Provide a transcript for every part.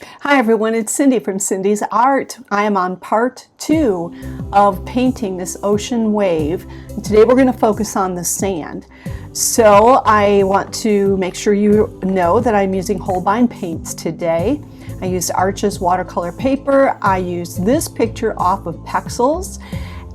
Hi everyone, it's Cindy from Cindy's Art. I am on part 2 of painting this ocean wave. And today we're going to focus on the sand. So I want to make sure you know that I'm using Holbein paints today. I used Arches watercolor paper. I used this picture off of Pexels,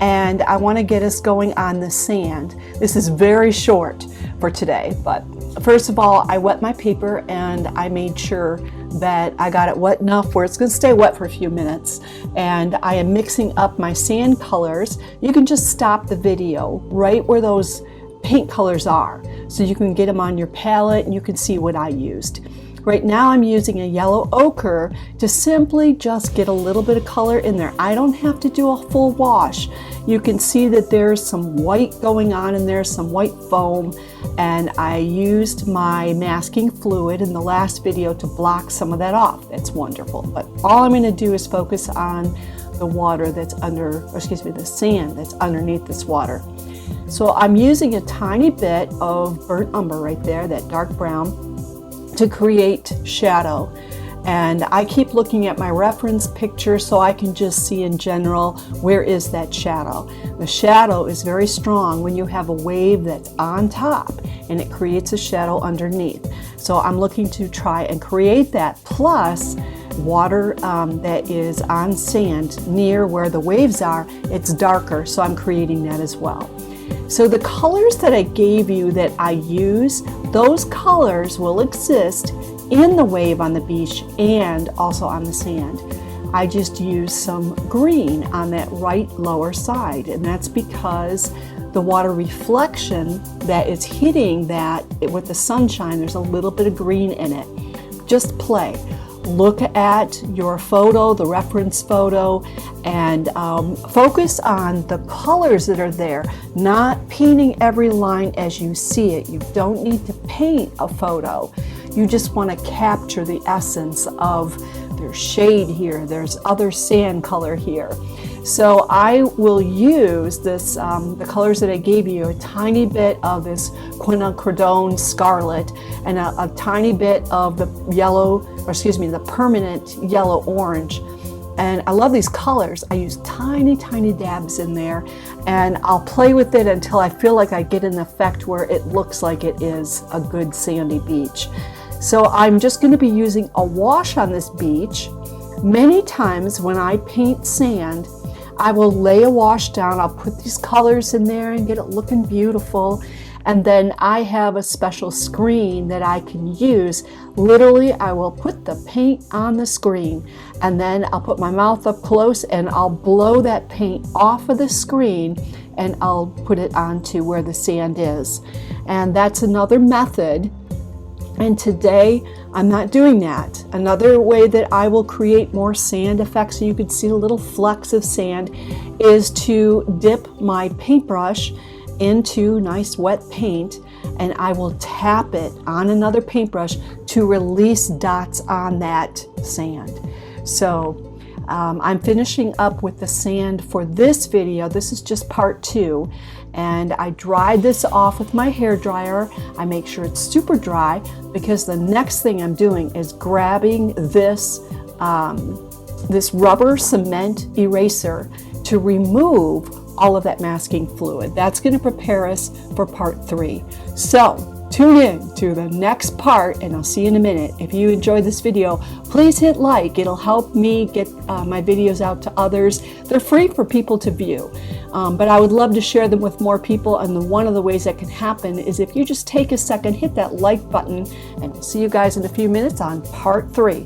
and I want to get us going on the sand. This is very short for today, but first of all, I wet my paper and I made sure that I got it wet enough where it's going to stay wet for a few minutes. And I am mixing up my sand colors. You can just stop the video right where those paint colors are, so you can get them on your palette and you can see what I used. Right now I'm using a yellow ochre to simply just get a little bit of color in there. I don't have to do a full wash. You can see that there's some white going on in there, some white foam, and I used my masking fluid in the last video to block some of that off. That's wonderful. But all I'm going to do is focus on the water that's the sand that's underneath this water. So I'm using a tiny bit of burnt umber right there, that dark brown, to create shadow. And I keep looking at my reference picture so I can just see in general, where is that shadow? The shadow is very strong when you have a wave that's on top and it creates a shadow underneath. So I'm looking to try and create that, plus water that is on sand near where the waves are, it's darker, so I'm creating that as well. So the colors that I gave you that I use, those colors will exist in the wave on the beach and also on the sand. I just used some green on that right lower side, and that's because the water reflection that is hitting that with the sunshine, there's a little bit of green in it. Just play. Look at your photo, the reference photo, and focus on the colors that are there, not painting every line as you see it. You don't need to paint a photo. You just want to capture the essence of there's shade here, there's other sand color here. So I will use this, the colors that I gave you, a tiny bit of this Quinacridone Scarlet and a tiny bit of the yellow, the permanent yellow orange. And I love these colors. I use tiny dabs in there, and I'll play with it until I feel like I get an effect where it looks like it is a good sandy beach. So I'm just going to be using a wash on this beach. Many times when I paint sand, I will lay a wash down, I'll put these colors in there and get it looking beautiful, and then I have a special screen that I can use. Literally, I will put the paint on the screen, and then I'll put my mouth up close and I'll blow that paint off of the screen and I'll put it onto where the sand is. And that's another method. And today, I'm not doing that. Another way that I will create more sand effects so you can see a little flecks of sand is to dip my paintbrush into nice wet paint, and I will tap it on another paintbrush to release dots on that sand. So I'm finishing up with the sand for this video. This is just part 2. And I dried this off with my hair dryer. I make sure it's super dry because the next thing I'm doing is grabbing this, this rubber cement eraser to remove all of that masking fluid. That's going to prepare us for part 3. So tune in to the next part, and I'll see you in a minute. If you enjoyed this video, please hit like. It'll help me get my videos out to others. They're free for people to view, but I would love to share them with more people, and one of the ways that can happen is if you just take a second, hit that like button, and we'll see you guys in a few minutes on part 3.